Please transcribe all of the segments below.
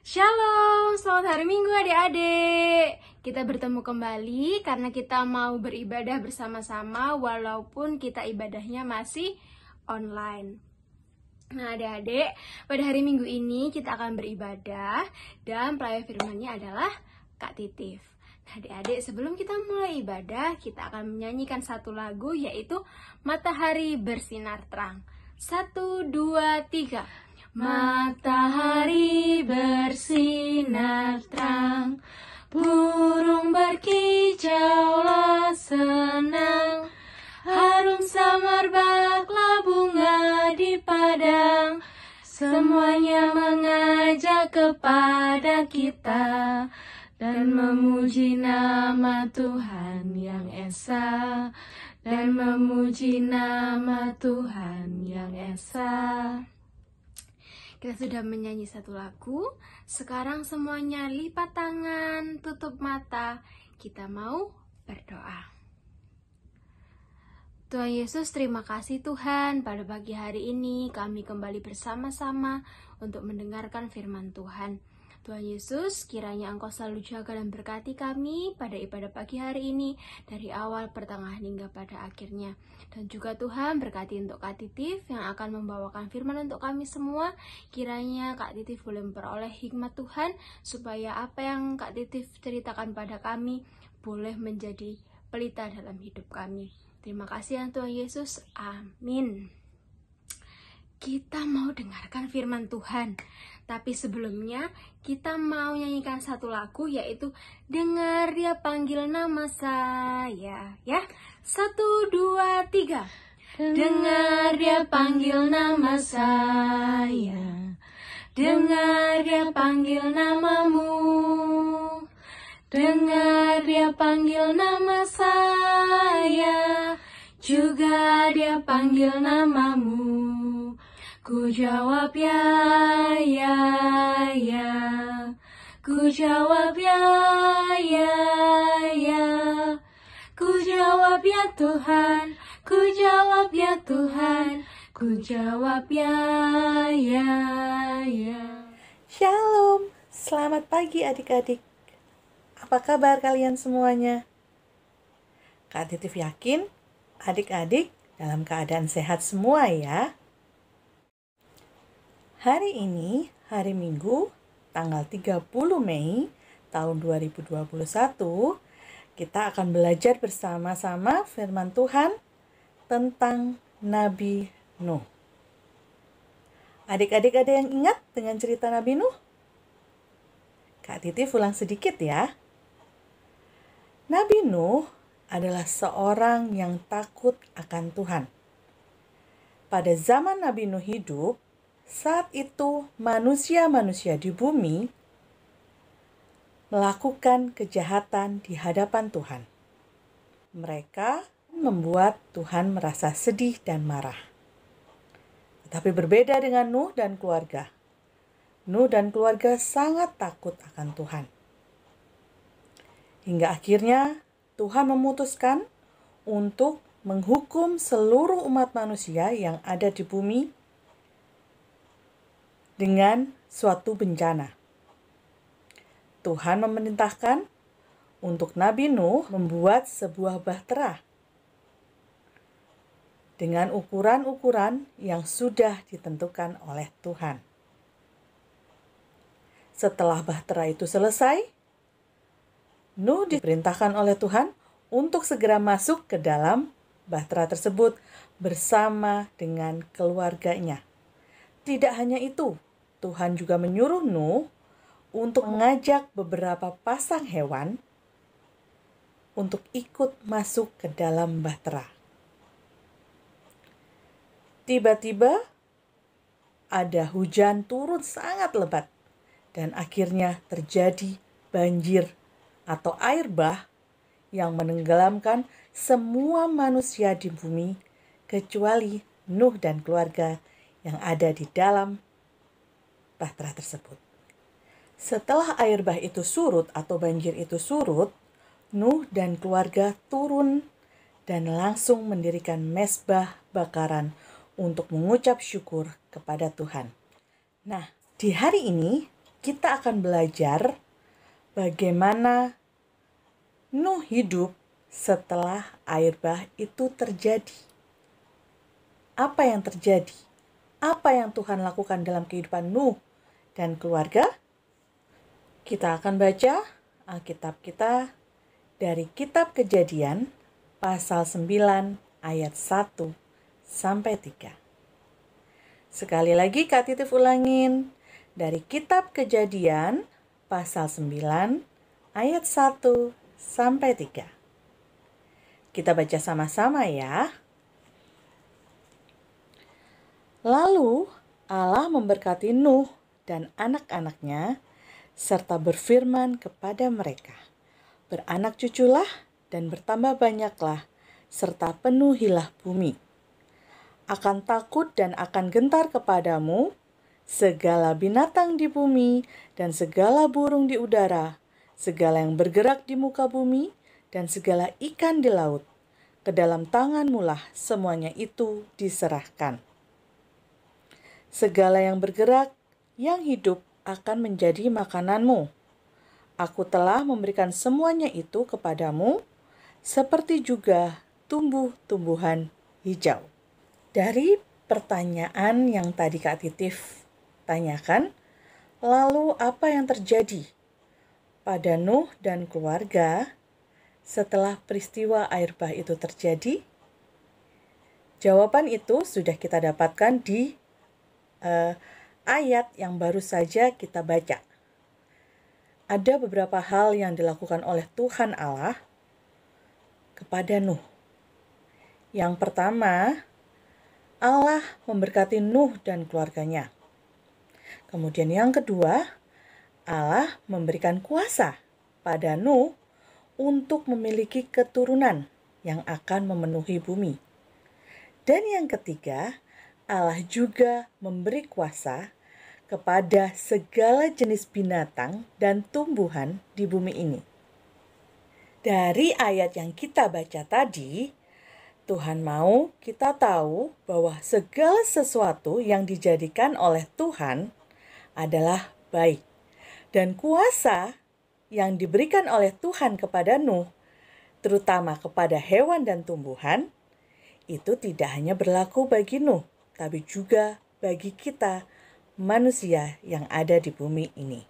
Shalom, selamat hari Minggu adik-adik. Kita bertemu kembali karena kita mau beribadah bersama-sama walaupun kita ibadahnya masih online. Nah adik-adik, pada hari Minggu ini kita akan beribadah dan pelayan firman-Nya adalah Kak Titif. Nah adik-adik, sebelum kita mulai ibadah, kita akan menyanyikan satu lagu yaitu Matahari Bersinar Terang. 1, 2, 3. Matahari bersinar terang, burung berkicaulah senang, harum samar baklah bunga di padang, semuanya mengajak kepada kita dan memuji nama Tuhan yang esa, dan memuji nama Tuhan yang esa. Kita sudah menyanyi satu lagu. Sekarang semuanya lipat tangan, tutup mata. Kita mau berdoa. Tuhan Yesus, terima kasih Tuhan. Pada pagi hari ini kami kembali bersama-sama untuk mendengarkan firman Tuhan. Tuhan Yesus, kiranya Engkau selalu jaga dan berkati kami pada ibadah pagi hari ini, dari awal, pertengahan, hingga pada akhirnya. Dan juga Tuhan berkati untuk Kak Titif yang akan membawakan firman untuk kami semua. Kiranya Kak Titif boleh memperoleh hikmat Tuhan, supaya apa yang Kak Titif ceritakan pada kami boleh menjadi pelita dalam hidup kami. Terima kasih ya Tuhan Yesus, amin. Kita mau dengarkan firman Tuhan, tapi sebelumnya kita mau nyanyikan satu lagu, yaitu Dengar Dia Panggil Nama Saya, ya. 1, 2, 3. Dengar Dia panggil nama saya, dengar Dia panggil namamu, dengar Dia panggil nama saya, juga Dia panggil namamu. Ku jawab ya, ya, ya. Ku jawab ya, ya, ya. Ku jawab ya Tuhan, ku jawab ya Tuhan, ku jawab ya, ya, ya. Shalom, selamat pagi adik-adik. Apa kabar kalian semuanya? Kak Titif yakin adik-adik dalam keadaan sehat semua ya. Hari ini, hari Minggu, tanggal 30 Mei tahun 2021, kita akan belajar bersama-sama firman Tuhan tentang Nabi Nuh. Adik-adik ada yang ingat dengan cerita Nabi Nuh? Kak Titif ulang sedikit ya. Nabi Nuh adalah seorang yang takut akan Tuhan. Pada zaman Nabi Nuh hidup, saat itu manusia-manusia di bumi melakukan kejahatan di hadapan Tuhan. Mereka membuat Tuhan merasa sedih dan marah. Tetapi berbeda dengan Nuh dan keluarga. Nuh dan keluarga sangat takut akan Tuhan. Hingga akhirnya Tuhan memutuskan untuk menghukum seluruh umat manusia yang ada di bumi dengan suatu bencana. Tuhan memerintahkan untuk Nabi Nuh membuat sebuah bahtera dengan ukuran-ukuran yang sudah ditentukan oleh Tuhan. Setelah bahtera itu selesai, Nuh diperintahkan oleh Tuhan untuk segera masuk ke dalam bahtera tersebut bersama dengan keluarganya. Tidak hanya itu, Tuhan juga menyuruh Nuh untuk mengajak beberapa pasang hewan untuk ikut masuk ke dalam bahtera. Tiba-tiba ada hujan turun sangat lebat dan akhirnya terjadi banjir atau air bah yang menenggelamkan semua manusia di bumi kecuali Nuh dan keluarga yang ada di dalam bahtera tersebut. Setelah air bah itu surut atau banjir itu surut, Nuh dan keluarga turun dan langsung mendirikan mezbah bakaran untuk mengucap syukur kepada Tuhan. Nah, di hari ini kita akan belajar bagaimana Nuh hidup setelah air bah itu terjadi. Apa yang terjadi? Apa yang Tuhan lakukan dalam kehidupan Nuh dan keluarga? Kita akan baca Alkitab kita dari Kitab Kejadian pasal 9 ayat 1 sampai 3. Sekali lagi Kak Titif ulangin, dari Kitab Kejadian pasal 9 ayat 1 sampai 3. Kita baca sama-sama ya. Lalu Allah memberkati Nuh dan anak-anaknya serta berfirman kepada mereka, "Beranak cuculah dan bertambah banyaklah, serta penuhilah bumi. Akan takut dan akan gentar kepadamu segala binatang di bumi dan segala burung di udara, segala yang bergerak di muka bumi dan segala ikan di laut. Ke dalam tanganmulah semuanya itu diserahkan. Segala yang bergerak, yang hidup akan menjadi makananmu. Aku telah memberikan semuanya itu kepadamu, seperti juga tumbuh-tumbuhan hijau." Dari pertanyaan yang tadi Kak Titif tanyakan, lalu apa yang terjadi pada Nuh dan keluarga setelah peristiwa air bah itu terjadi? Jawaban itu sudah kita dapatkan di ayat yang baru saja kita baca. Ada beberapa hal yang dilakukan oleh Tuhan Allah kepada Nuh. Yang pertama, Allah memberkati Nuh dan keluarganya. Kemudian yang kedua, Allah memberikan kuasa pada Nuh untuk memiliki keturunan yang akan memenuhi bumi. Dan yang ketiga, Allah juga memberi kuasa kepada segala jenis binatang dan tumbuhan di bumi ini. Dari ayat yang kita baca tadi, Tuhan mau kita tahu bahwa segala sesuatu yang dijadikan oleh Tuhan adalah baik. Dan kuasa yang diberikan oleh Tuhan kepada Nuh, terutama kepada hewan dan tumbuhan, itu tidak hanya berlaku bagi Nuh, tapi juga bagi kita, manusia yang ada di bumi ini.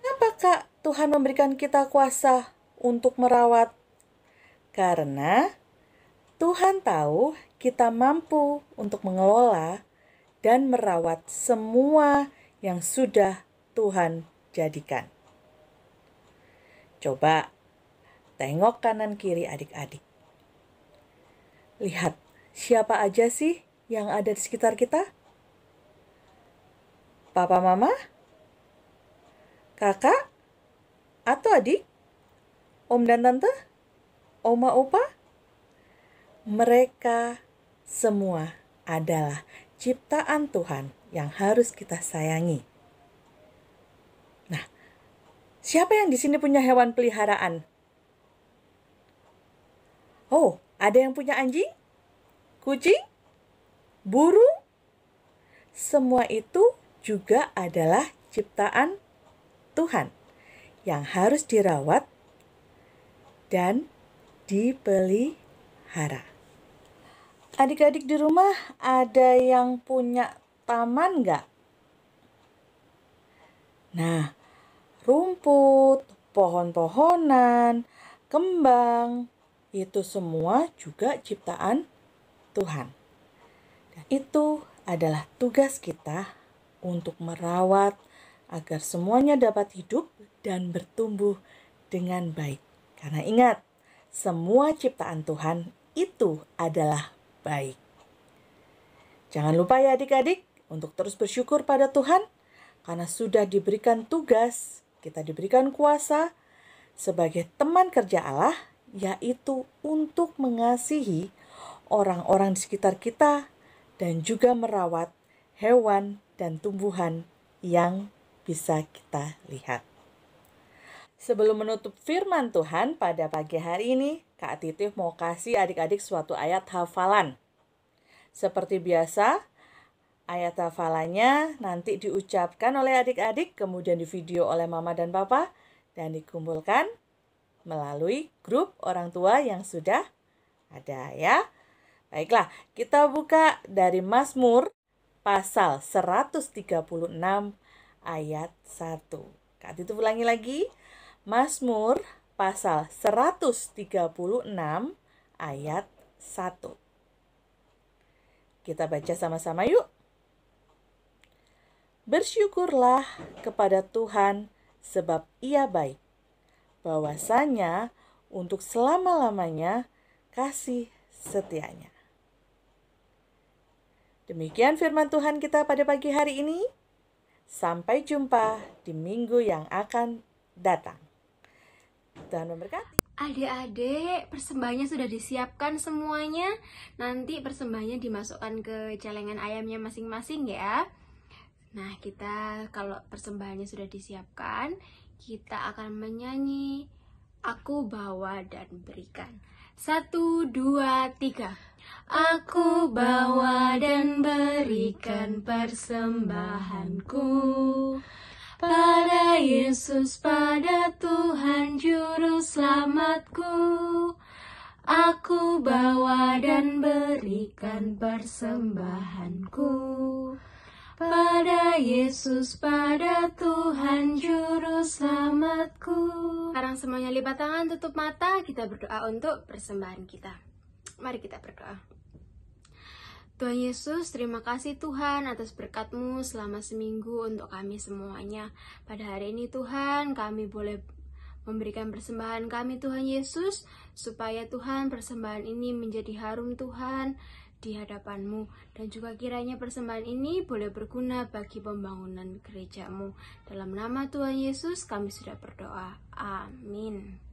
Kenapa Tuhan memberikan kita kuasa untuk merawat? Karena Tuhan tahu kita mampu untuk mengelola dan merawat semua yang sudah Tuhan jadikan. Coba tengok kanan kiri adik-adik. Lihat siapa aja sih yang ada di sekitar kita? Papa, mama, kakak, atau adik, om dan tante, oma, opa? Mereka semua adalah ciptaan Tuhan yang harus kita sayangi. Nah, siapa yang di sini punya hewan peliharaan? Oh, ada yang punya anjing? Kucing? Burung? Semua itu juga adalah ciptaan Tuhan yang harus dirawat dan dipelihara. Adik-adik di rumah ada yang punya taman nggak? Nah, rumput, pohon-pohonan, kembang, itu semua juga ciptaan Tuhan. Dan itu adalah tugas kita untuk merawat agar semuanya dapat hidup dan bertumbuh dengan baik. Karena ingat, semua ciptaan Tuhan itu adalah baik. Jangan lupa ya adik-adik untuk terus bersyukur pada Tuhan karena sudah diberikan tugas, kita diberikan kuasa sebagai teman kerja Allah, yaitu untuk mengasihi orang-orang di sekitar kita dan juga merawat hewan dan tumbuhan yang bisa kita lihat. Sebelum menutup firman Tuhan pada pagi hari ini, Kak Titif mau kasih adik-adik suatu ayat hafalan. Seperti biasa, Ayat hafalannya nanti diucapkan oleh adik-adik, kemudian di video oleh mama dan papa, dan dikumpulkan melalui grup orang tua yang sudah ada ya. Baiklah, kita buka dari Mazmur pasal 136 ayat 1. Kak Titi ulangi lagi. Mazmur pasal 136 ayat 1. Kita baca sama-sama yuk. Bersyukurlah kepada Tuhan sebab Ia baik. Bahwasanya untuk selama-lamanya kasih setianya. Demikian firman Tuhan kita pada pagi hari ini. Sampai jumpa di minggu yang akan datang. Tuhan memberkati. Adik-adik, persembahannya sudah disiapkan semuanya. Nanti persembahannya dimasukkan ke celengan ayamnya masing-masing ya. Nah, kita kalau persembahannya sudah disiapkan, kita akan menyanyi Aku Bawa dan Berikan. 1, 2, 3. Aku bawa dan berikan persembahanku pada Yesus, pada Tuhan Juru Selamatku. Aku bawa dan berikan persembahanku pada Yesus, pada Tuhan Juru Selamatku. Sekarang semuanya lipat tangan, tutup mata, kita berdoa untuk persembahan kita. Mari kita berdoa. Tuhan Yesus, terima kasih Tuhan atas berkat-Mu selama seminggu untuk kami semuanya. Pada hari ini Tuhan, kami boleh memberikan persembahan kami Tuhan Yesus, supaya Tuhan persembahan ini menjadi harum Tuhan di hadapan-Mu. Dan juga kiranya persembahan ini boleh berguna bagi pembangunan gereja-Mu. Dalam nama Tuhan Yesus kami sudah berdoa. Amin.